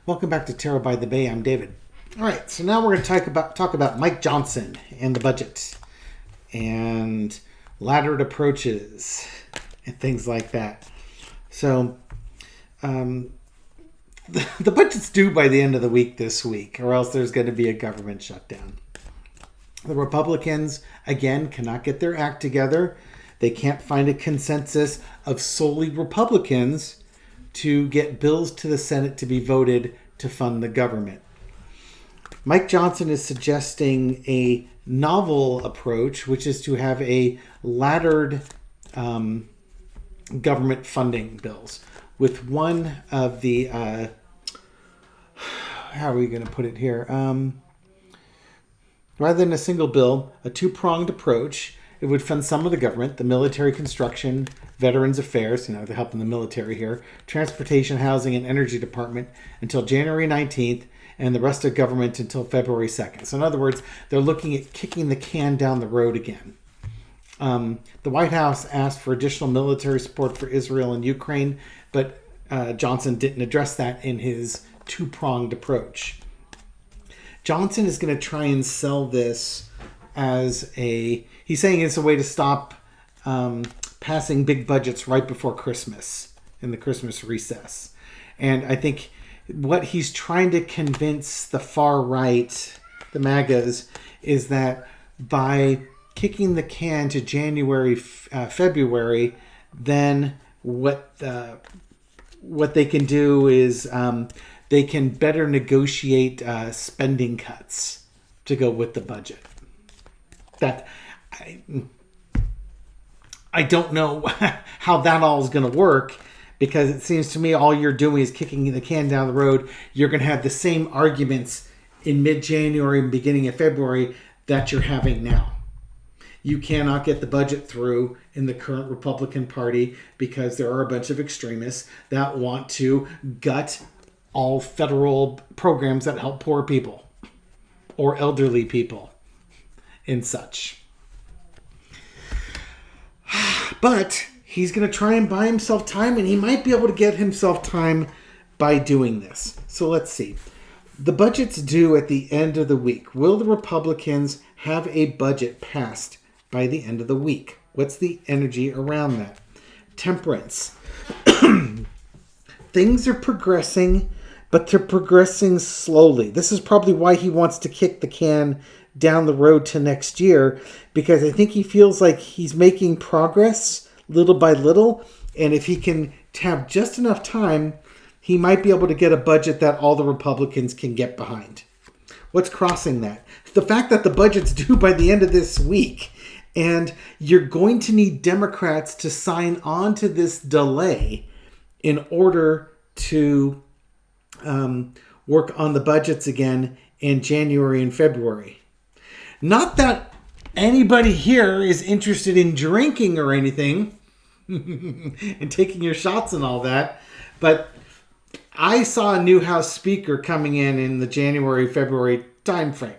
Welcome back to Tarot by the Bay. I'm David. All right, so now we're going to talk about Mike Johnson and the budget and laddered approaches and things like that. So the budget's due by the end of the week this week, or else there's going to be a government shutdown. The Republicans, again, cannot get their act together. They can't find a consensus of solely Republicans to get bills to the Senate to be voted to fund the government. Mike Johnson is suggesting a novel approach, which is to have a laddered government funding bills with one of the, how are we going to put it here? Rather than a single bill, a two-pronged approach. It would fund some of the government, the military construction, veterans affairs, they're helping the military here, transportation, housing, and energy department until January 19th, and the rest of government until February 2nd. So in other words, they're looking at kicking the can down the road again. The White House asked for additional military support for Israel and Ukraine, but Johnson didn't address that in his two-pronged approach. Johnson is going to try and sell this as he's saying it's a way to stop passing big budgets right before Christmas in the Christmas recess. And I think what he's trying to convince the far right, the MAGAs, is that by kicking the can to January, February, then what they can do is they can better negotiate spending cuts to go with the budget. That I don't know how that all is going to work, because it seems to me all you're doing is kicking the can down the road. You're going to have the same arguments in mid-January and beginning of February that you're having now. You cannot get the budget through in the current Republican Party because there are a bunch of extremists that want to gut all federal programs that help poor people or elderly people and such. But he's going to try and buy himself time, and he might be able to get himself time by doing this. So let's see. The budget's due at the end of the week. Will the Republicans have a budget passed by the end of the week? What's the energy around that? Temperance. Things are progressing, but they're progressing slowly. This is probably why he wants to kick the can down the road to next year, because I think he feels like he's making progress little by little, and if he can have just enough time, he might be able to get a budget that all the Republicans can get behind. What's crossing that? The fact that the budget's due by the end of this week, and you're going to need Democrats to sign on to this delay in order to work on the budgets again in January and February. Not that anybody here is interested in drinking or anything and taking your shots and all that, but I saw a new House Speaker coming in the January-February time frame.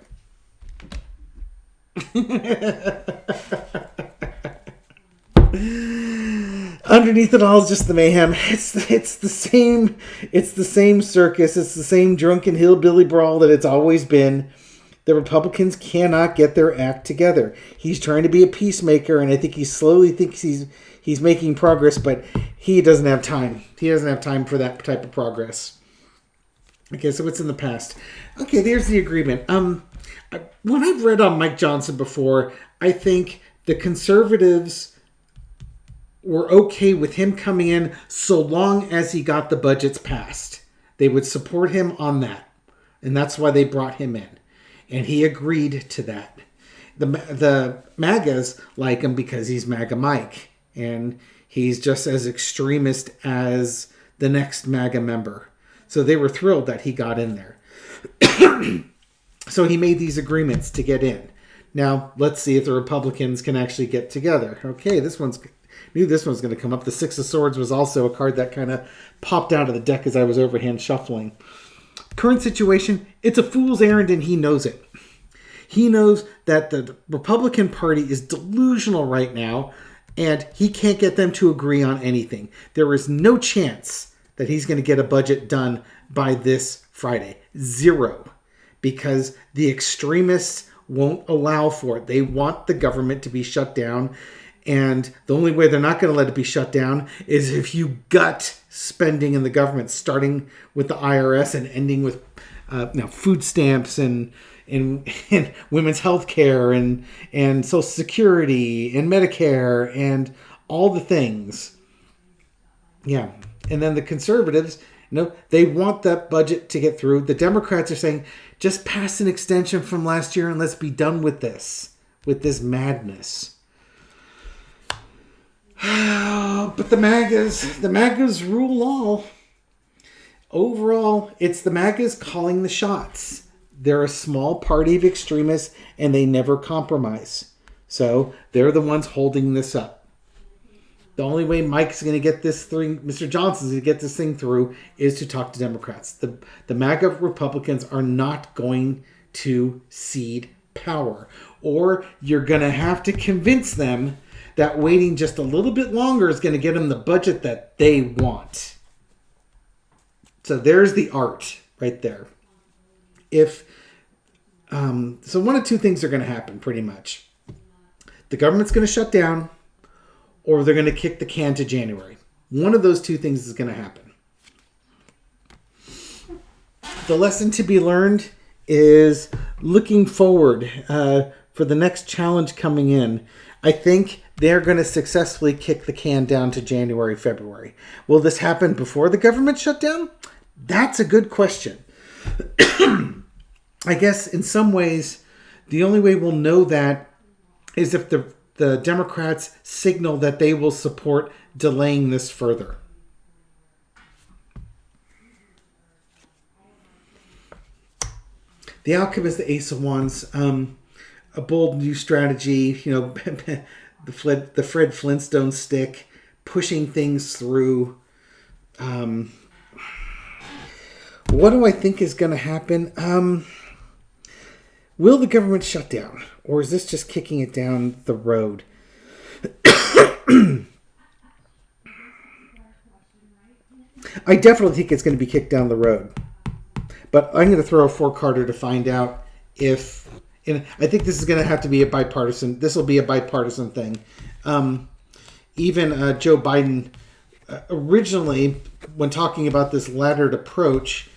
Underneath it all is just the mayhem. It's the same circus. It's the same drunken hillbilly brawl that it's always been. The Republicans cannot get their act together. He's trying to be a peacemaker, and I think he slowly thinks he's making progress, but he doesn't have time. He doesn't have time for that type of progress. Okay, so what's in the past? Okay, there's the agreement. When I've read on Mike Johnson before, I think the conservatives were okay with him coming in so long as he got the budgets passed. They would support him on that, and that's why they brought him in. And he agreed to that. The MAGAs like him because he's MAGA Mike. And he's just as extremist as the next MAGA member. So they were thrilled that he got in there. So he made these agreements to get in. Now, let's see if the Republicans can actually get together. Okay, knew this one's going to come up. The Six of Swords was also a card that kind of popped out of the deck as I was overhand shuffling. Current situation, it's a fool's errand, and he knows it. He knows that the Republican Party is delusional right now, and he can't get them to agree on anything. There is no chance that that he's going to get a budget done by this Friday. Zero. Because the extremists won't allow for it. They want the government to be shut down. And the only way they're not going to let it be shut down is if you gut spending in the government, starting with the IRS and ending with food stamps and women's health care and Social Security and Medicare and all the things. Yeah. And then the conservatives, they want that budget to get through. The Democrats are saying, just pass an extension from last year and let's be done with this madness. But the MAGAs rule all. Overall, it's the MAGAs calling the shots. They're a small party of extremists and they never compromise. So they're the ones holding this up. The only way Mike's going to get this thing, Mr. Johnson's going to get this thing through, is to talk to Democrats. The MAGA Republicans are not going to cede power. Or you're going to have to convince them that waiting just a little bit longer is going to get them the budget that they want. So there's the art right there. So one of two things are going to happen pretty much. The government's going to shut down, or they're going to kick the can to January. One of those two things is going to happen. The lesson to be learned is looking forward for the next challenge coming in. I think they're going to successfully kick the can down to January, February. Will this happen before the government shutdown? That's a good question. I guess in some ways, the only way we'll know that is if the Democrats signal that they will support delaying this further. The outcome is the Ace of Wands. A bold new strategy, the Fred Flintstone stick, pushing things through. What do I think is going to happen? Will the government shut down? Or is this just kicking it down the road? I definitely think it's going to be kicked down the road. But I'm going to throw a four-carder to find out if... And I think this is going to have to be a bipartisan... This will be a bipartisan thing. Even Joe Biden, originally, when talking about this laddered approach,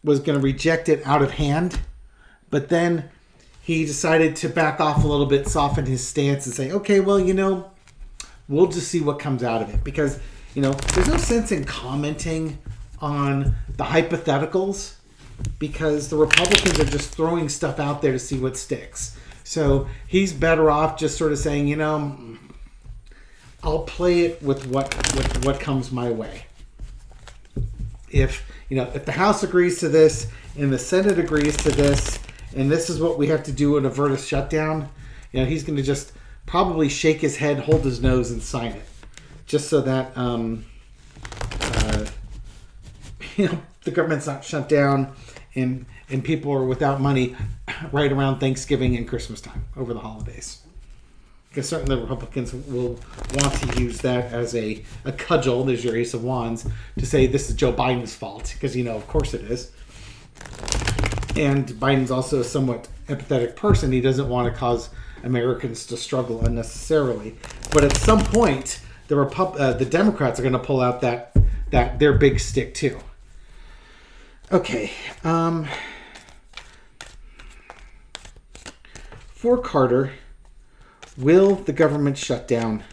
was going to reject it out of hand. But then he decided to back off a little bit, soften his stance, and say, okay, well, we'll just see what comes out of it. Because, there's no sense in commenting on the hypotheticals, because the Republicans are just throwing stuff out there to see what sticks. So he's better off just sort of saying, I'll play it with what comes my way. If the House agrees to this and the Senate agrees to this, and this is what we have to do and avert a shutdown, he's going to just probably shake his head, hold his nose, and sign it, just so that the government's not shut down and people are without money right around Thanksgiving and Christmas time over the holidays. Because certainly the Republicans will want to use that as a cudgel, there's your Ace of Wands, to say this is Joe Biden's fault. Because, of course it is. And Biden's also a somewhat empathetic person. He doesn't want to cause Americans to struggle unnecessarily. But at some point, the Democrats are going to pull out that their big stick too. Okay. For Carter, will the government shut down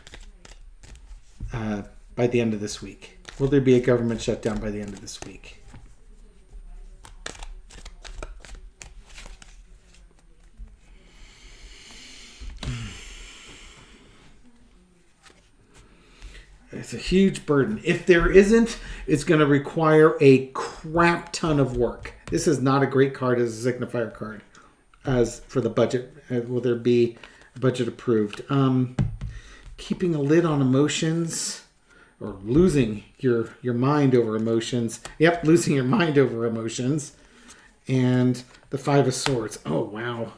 by the end of this week? Will there be a government shutdown by the end of this week? It's a huge burden. If there isn't, it's going to require a crap ton of work. This is not a great card as a signifier card. As for the budget, will there be a budget approved? Keeping a lid on emotions, or losing your mind over emotions. Yep, losing your mind over emotions. And the Five of Swords. Oh, wow.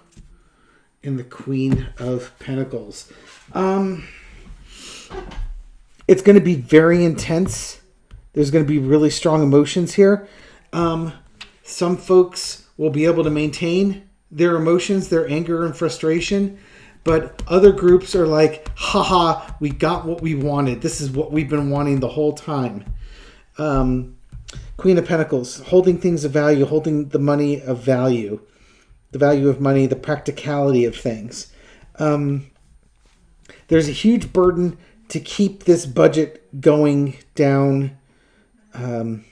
And the Queen of Pentacles. It's going to be very intense There's going to be really strong emotions here. Some folks will be able to maintain their emotions, their anger and frustration. But other groups are like, haha, we got what we wanted. This is what we've been wanting the whole time. Queen of Pentacles, holding things of value, holding the money of value. The value of money, the practicality of things. There's a huge burden to keep this budget going down. To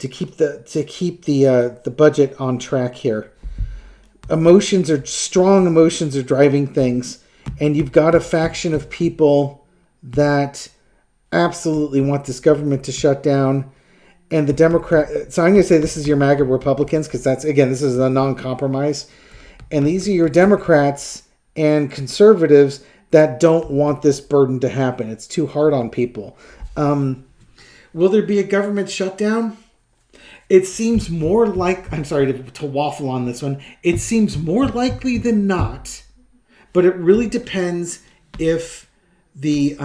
keep the budget on track here. Strong emotions are driving things, and you've got a faction of people that absolutely want this government to shut down, and the Democrat. So I'm going to say this is your MAGA Republicans, because this is a non-compromise, and these are your Democrats and conservatives that don't want this burden to happen. It's too hard on people. Will there be a government shutdown? It seems more like, I'm sorry to waffle on this one, it seems more likely than not, but it really depends if the,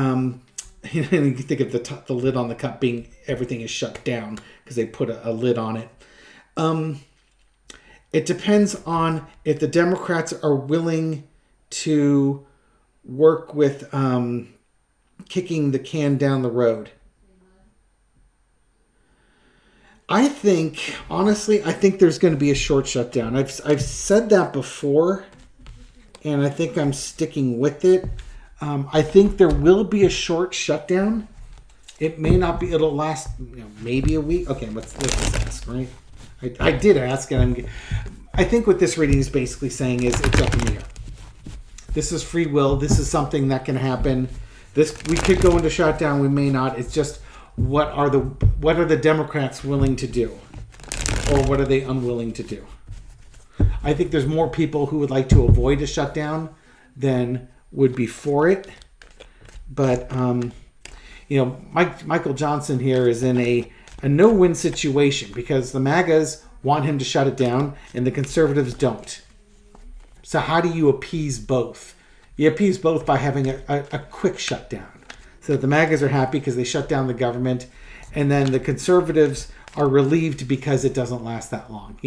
you think of the lid on the cup being everything is shut down because they put a lid on it. It depends on if the Democrats are willing to work with kicking the can down the road. I think there's going to be a short shutdown. I've said that before, and I think I'm sticking with it. I think there will be a short shutdown. It may not be. It'll last, maybe a week. Okay, let's ask, right? I did ask, and I think what this reading is basically saying is it's up in the air. This is free will. This is something that can happen. We could go into shutdown. We may not. It's just. What are the Democrats willing to do? Or what are they unwilling to do? I think there's more people who would like to avoid a shutdown than would be for it. But, Michael Johnson here is in a no-win situation because the MAGAs want him to shut it down and the conservatives don't. So how do you appease both? You appease both by having a quick shutdown. So that the MAGAs are happy because they shut down the government, and then the conservatives are relieved because it doesn't last that long.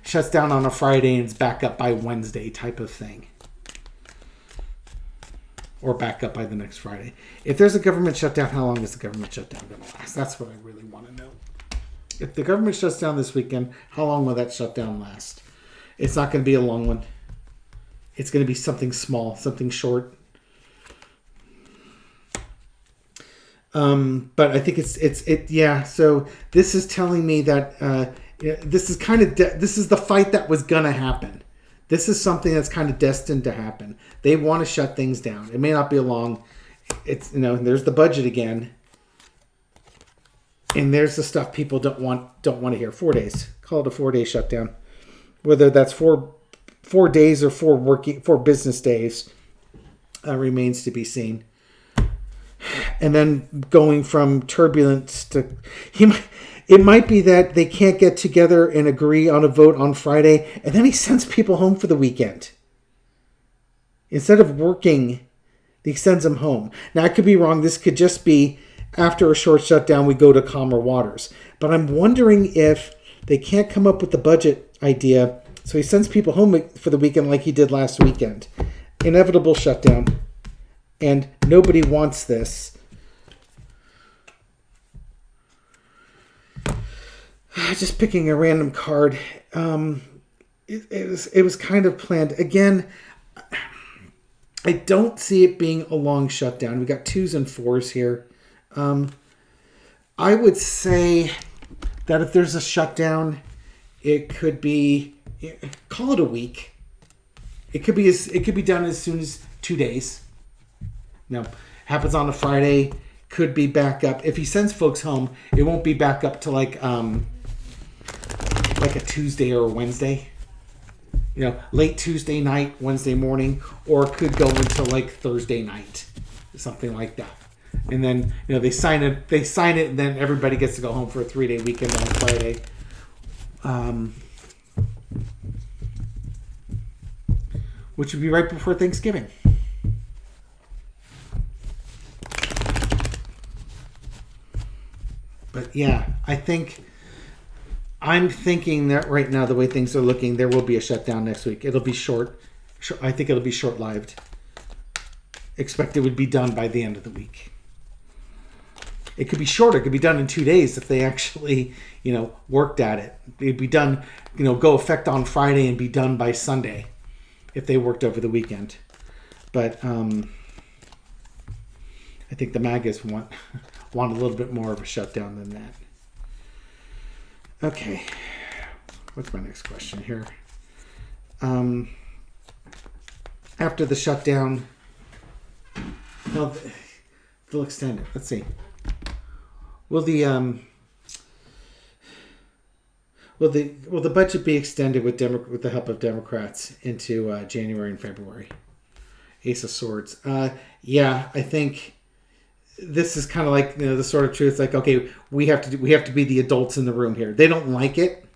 Shuts down on a Friday and it's back up by Wednesday type of thing. Or back up by the next Friday. If there's a government shutdown, how long is the government shutdown going to last? That's what I really want to know. If the government shuts down this weekend, how long will that shutdown last? It's not going to be a long one. It's going to be something small, something short. But I think yeah. So this is telling me that this is this is the fight that was gonna happen. This is something that's kind of destined to happen. They want to shut things down. It may not be a long. It's there's the budget again, and there's the stuff people don't want to hear. 4 days. Call it a 4-day shutdown. Whether that's four days or 4 business days remains to be seen. And then going from turbulence to it might be that they can't get together and agree on a vote on Friday, and then he sends people home for the weekend. Instead of working, he sends them home. Now, I could be wrong. This could just be after a short shutdown, we go to calmer waters. But I'm wondering if they can't come up with the budget idea, so he sends people home for the weekend like he did last weekend. Inevitable shutdown. And nobody wants this. Just picking a random card. It was kind of planned. Again, I don't see it being a long shutdown. We got 2s and 4s here. I would say that if there's a shutdown, it could be, call it a week. It could be done as soon as 2 days. Happens on a Friday, could be back up. If he sends folks home, it won't be back up to like a Tuesday or a Wednesday. Late Tuesday night, Wednesday morning, or it could go until like Thursday night, something like that. And then they sign it, and then everybody gets to go home for a 3-day weekend on Friday. Which would be right before Thanksgiving. But yeah, I'm thinking that right now, the way things are looking, there will be a shutdown next week. It'll be short. I think it'll be short-lived. Expect it would be done by the end of the week. It could be shorter. It could be done in 2 days if they actually, worked at it. It'd be done, go effect on Friday and be done by Sunday if they worked over the weekend. But I think the MAGAs want a little bit more of a shutdown than that. Okay. What's my next question here? After the shutdown, well, they'll extend it. Let's see. Will the budget be extended with the help of Democrats into January and February? Ace of Swords. Yeah, I think this is kind of like the sort of truth. Like, okay, we have to be the adults in the room here. They don't like it.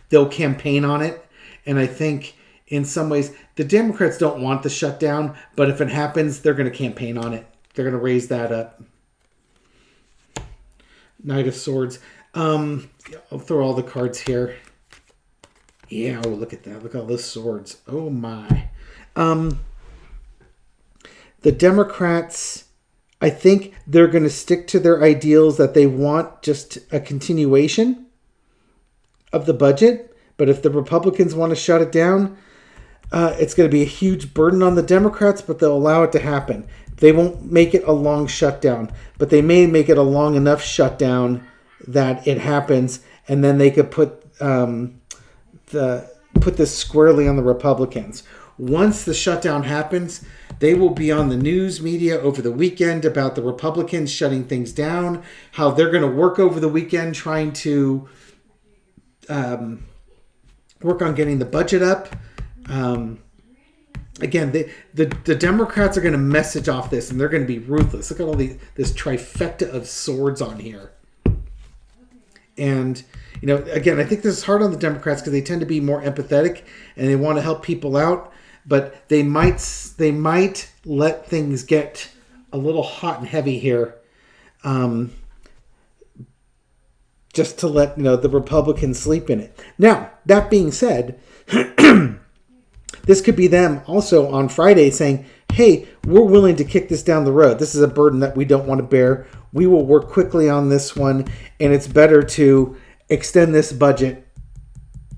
They'll campaign on it, and I think in some ways the Democrats don't want the shutdown, but if it happens, they're going to campaign on it. They're going to raise that up. Knight of Swords. I'll throw all the cards here. Yeah, oh, look at that. Look at all those swords. Oh, my. The Democrats, I think they're going to stick to their ideals that they want just a continuation of the budget. But if the Republicans want to shut it down, it's going to be a huge burden on the Democrats, but they'll allow it to happen. They won't make it a long shutdown, but they may make it a long enough shutdown that it happens, and then they could put this squarely on the Republicans. Once the shutdown happens, they will be on the news media over the weekend about the Republicans shutting things down, how they're going to work over the weekend trying to work on getting the budget up. Again, the Democrats are going to message off this, and they're going to be ruthless. Look at all this trifecta of swords on here. And, again, I think this is hard on the Democrats because they tend to be more empathetic and they want to help people out. But they might let things get a little hot and heavy here, just to let the Republicans sleep in it. Now, that being said, this could be them also on Friday saying, hey, we're willing to kick this down the road. This is a burden that we don't want to bear. We will work quickly on this one, and it's better to extend this budget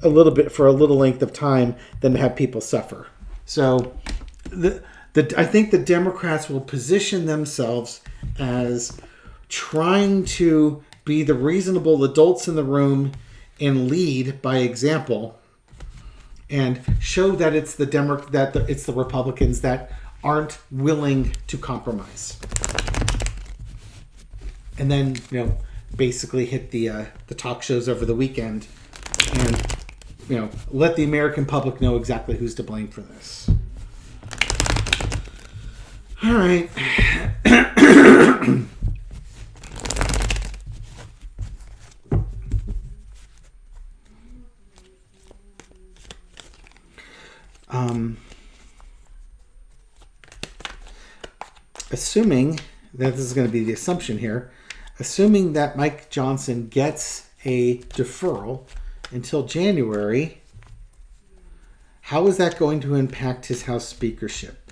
a little bit for a little length of time than to have people suffer. So I think the Democrats will position themselves as trying to be the reasonable adults in the room and lead by example, and show that it's it's the Republicans that aren't willing to compromise. And then, basically hit the talk shows over the weekend and, let the American public know exactly who's to blame for this. All right. Assuming that this is going to be the assumption here, assuming that Mike Johnson gets a deferral until January, how is that going to impact his House speakership,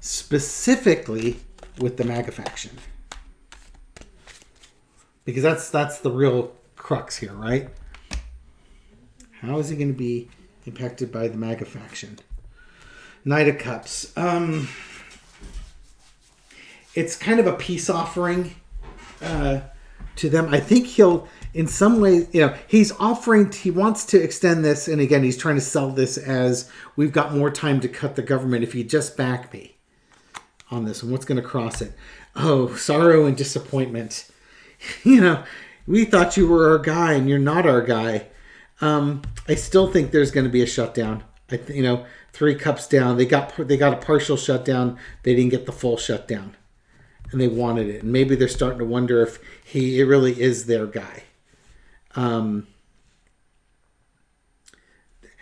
specifically with the MAGA faction? Because that's the real crux here, right? How is he going to be impacted by the MAGA faction? Knight of Cups. It's kind of a peace offering to them. I think he'll, in some way, he wants to extend this. And again, he's trying to sell this as, we've got more time to cut the government if you just back me on this. And what's going to cross it? Oh, sorrow and disappointment. We thought you were our guy and you're not our guy. I still think there's going to be a shutdown. Three cups down. They got a partial shutdown. They didn't get the full shutdown. And they wanted it. And maybe they're starting to wonder if it really is their guy.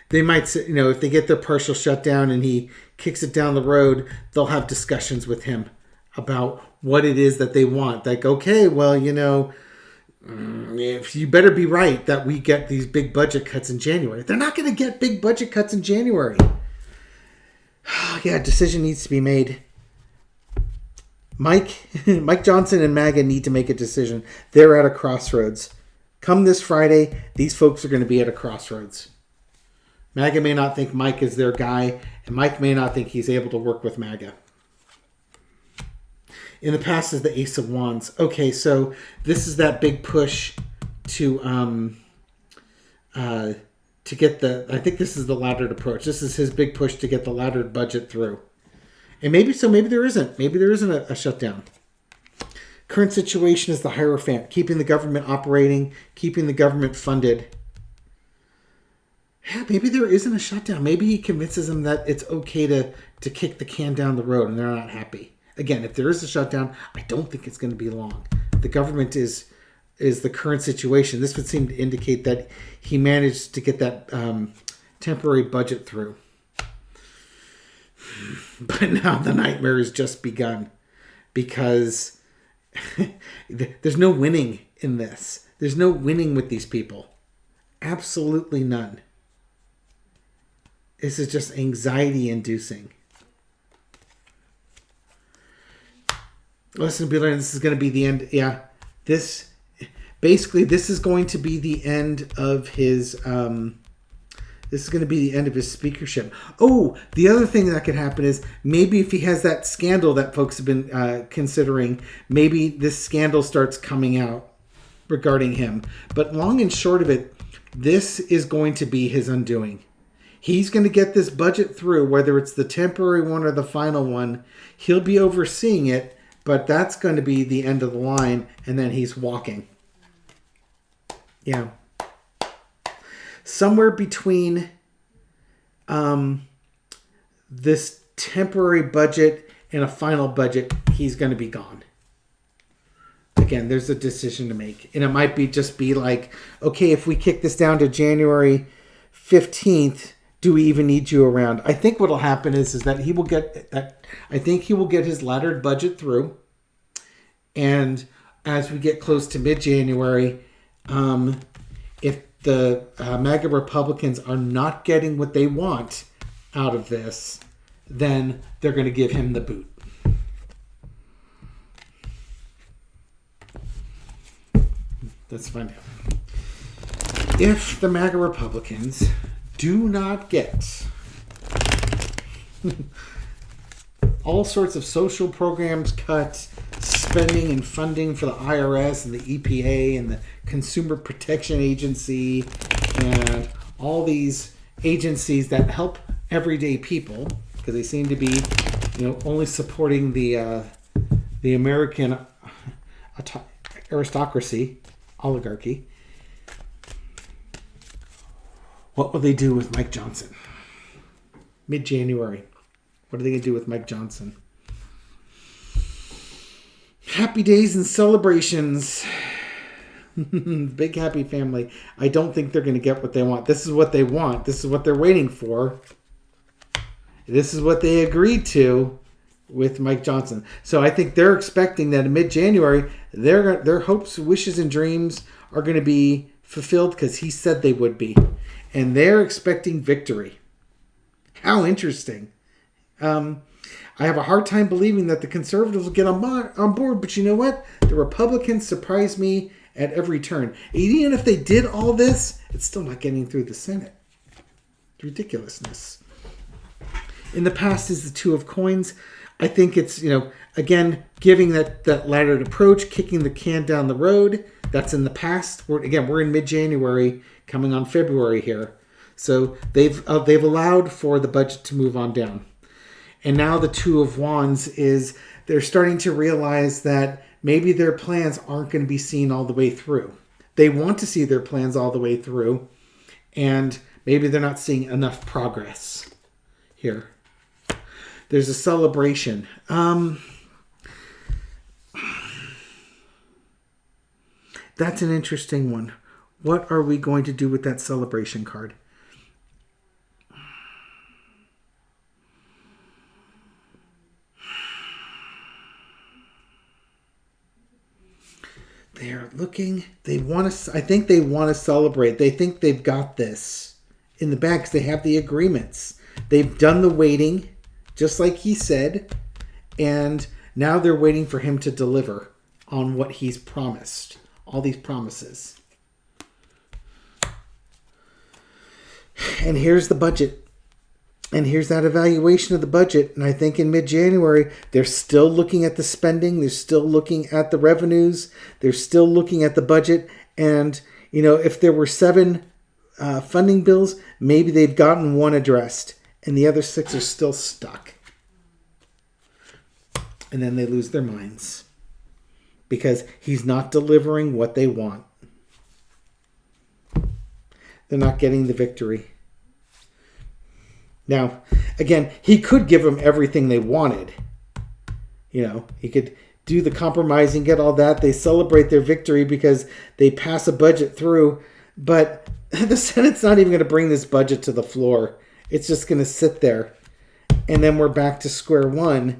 They might say, if they get their partial shutdown and he kicks it down the road, they'll have discussions with him about what it is that they want. Like, okay, well, if you better be right that we get these big budget cuts in January. They're not going to get big budget cuts in January. Yeah, decision needs to be made. Mike Johnson and MAGA need to make a decision. They're at a crossroads. Come this Friday, these folks are going to be at a crossroads. MAGA may not think Mike is their guy, and Mike may not think he's able to work with MAGA. In the past is the Ace of Wands. Okay, so this is that big push to get the... I think this is the laddered approach. This is his big push to get the laddered budget through. And maybe there isn't. Maybe there isn't a shutdown. Current situation is the Hierophant, keeping the government operating, keeping the government funded. Yeah, maybe there isn't a shutdown. Maybe he convinces them that it's okay to kick the can down the road and they're not happy. Again, if there is a shutdown, I don't think it's going to be long. The government is the current situation. This would seem to indicate that he managed to get that temporary budget through. But now the nightmare has just begun because there's no winning in this. There's no winning with these people. Absolutely none. This is just anxiety inducing. Lesson to be learned. This is going to be the end. Yeah. This is going to be the end of his... This is going to be the end of his speakership. Oh, the other thing that could happen is maybe if he has that scandal that folks have been considering, maybe this scandal starts coming out regarding him. But long and short of it, this is going to be his undoing. He's going to get this budget through, whether it's the temporary one or the final one. He'll be overseeing it, but that's going to be the end of the line, and then he's walking. Yeah. Somewhere between this temporary budget and a final budget, he's going to be gone. Again, there's a decision to make. And it might just be like, okay, if we kick this down to January 15th, do we even need you around? I think what will happen is that he will get that. I think he will get his laddered budget through. And as we get close to mid-January, if the MAGA Republicans are not getting what they want out of this, then they're going to give him the boot. Let's find out. If the MAGA Republicans do not get all sorts of social programs cut, spending and funding for the IRS and the EPA and the Consumer Protection Agency and all these agencies that help everyday people, because they seem to be, only supporting the American aristocracy, oligarchy. What will they do with Mike Johnson? Mid-January. What are they going to do with Mike Johnson? Happy days and celebrations. Big happy family. I don't think they're going to get what they want. This is what they want. This is what they're waiting for. This is what they agreed to with Mike Johnson. So I think they're expecting that in mid-January, their hopes, wishes, and dreams are going to be fulfilled because he said they would be. And they're expecting victory. How interesting. I have a hard time believing that the conservatives will get on board, but you know what? The Republicans surprise me at every turn. Even if they did all this, it's still not getting through the Senate. Ridiculousness. In the past is the Two of Coins. I think it's, again, giving that laddered approach, kicking the can down the road. That's in the past. We're in mid-January, coming on February here. So they've allowed for the budget to move on down. And now the Two of Wands is they're starting to realize that maybe their plans aren't going to be seen all the way through. They want to see their plans all the way through, and maybe they're not seeing enough progress here. There's a celebration. That's an interesting one. What are we going to do with that celebration card? they're looking. They want to. I think they want to celebrate. They think they've got this in the bag because they have the agreements. They've done the waiting, just like he said, and now they're waiting for him to deliver on what he's promised. All these promises. And here's the budget. And here's that evaluation of the budget. And I think in mid-January, they're still looking at the spending. They're still looking at the revenues. They're still looking at the budget. And, if there were 7 funding bills, maybe they've gotten 1 addressed. And the other 6 are still stuck. And then they lose their minds. Because he's not delivering what they want. They're not getting the victory. Now, again, he could give them everything they wanted. He could do the compromising, get all that. They celebrate their victory because they pass a budget through. But the Senate's not even going to bring this budget to the floor. It's just going to sit there. And then we're back to square one,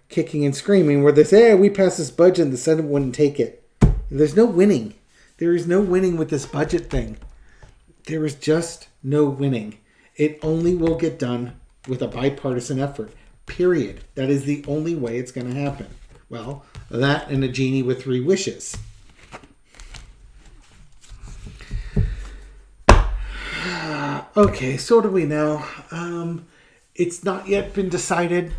kicking and screaming, where they say, hey, we passed this budget and the Senate wouldn't take it. There's no winning. There is no winning with this budget thing. There is just no winning. It only will get done with a bipartisan effort, period. That is the only way it's going to happen. Well, that and a genie with 3 wishes. Okay, so what do we know? It's not yet been decided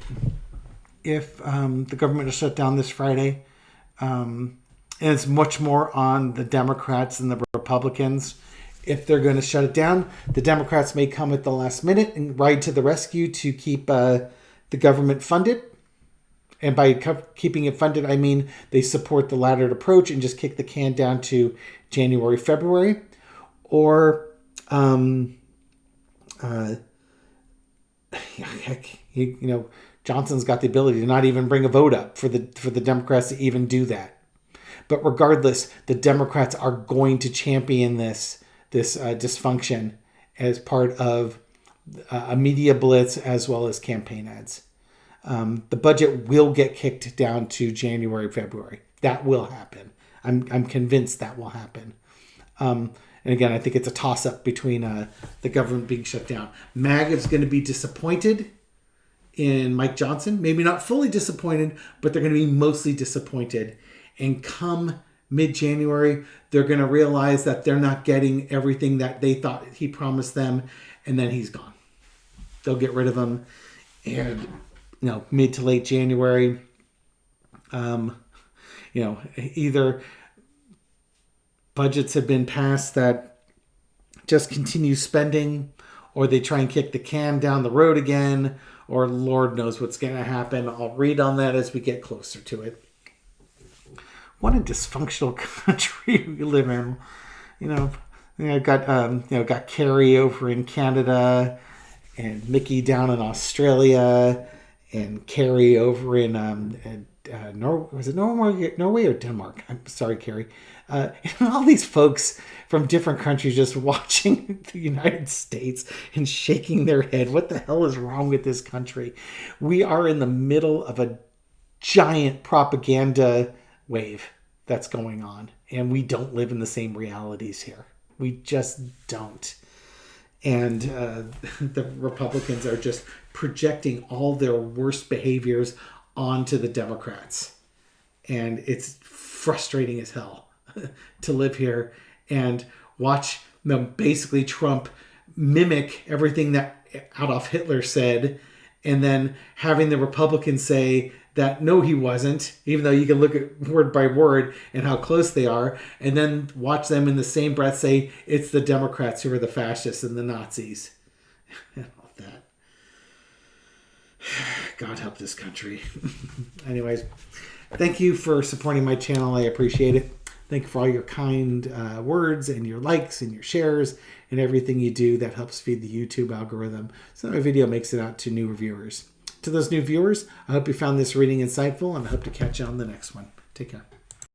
if the government is shut down this Friday. And it's much more on the Democrats than the Republicans. If they're going to shut it down, the Democrats may come at the last minute and ride to the rescue to keep the government funded. And by keeping it funded, I mean they support the laddered approach and just kick the can down to January, February. Or, Johnson's got the ability to not even bring a vote up for the Democrats to even do that. But regardless, the Democrats are going to champion this dysfunction as part of a media blitz as well as campaign ads. The budget will get kicked down to January, February. That will happen. I'm convinced that will happen. And again, I think it's a toss-up between the government being shut down. MAGA is going to be disappointed in Mike Johnson. Maybe not fully disappointed, but they're going to be mostly disappointed. And come mid-January, they're going to realize that they're not getting everything that they thought he promised them, and then he's gone. They'll get rid of him. And, mid to late January, either budgets have been passed that just continue spending, or they try and kick the can down the road again, or Lord knows what's going to happen. I'll read on that as we get closer to it. What a dysfunctional country we live in. Got Carrie over in Canada, and Mickey down in Australia, and Carrie over in Norway or Denmark? I'm sorry, Carrie. All these folks from different countries just watching the United States and shaking their head. What the hell is wrong with this country? We are in the middle of a giant propaganda wave that's going on, and we don't live in the same realities here. We just don't. And the Republicans are just projecting all their worst behaviors onto the Democrats, and it's frustrating as hell to live here and watch them basically Trump mimic everything that Adolf Hitler said, and then having the Republicans say that no, he wasn't, even though you can look at word by word and how close they are, and then watch them in the same breath say it's the Democrats who are the fascists and the Nazis and all that. God help this country. Anyways, thank you for supporting my channel. I appreciate it. Thank you for all your kind words and your likes and your shares and everything you do that helps feed the YouTube algorithm so that my video makes it out to newer viewers. To those new viewers, I hope you found this reading insightful, and I hope to catch you on the next one. Take care.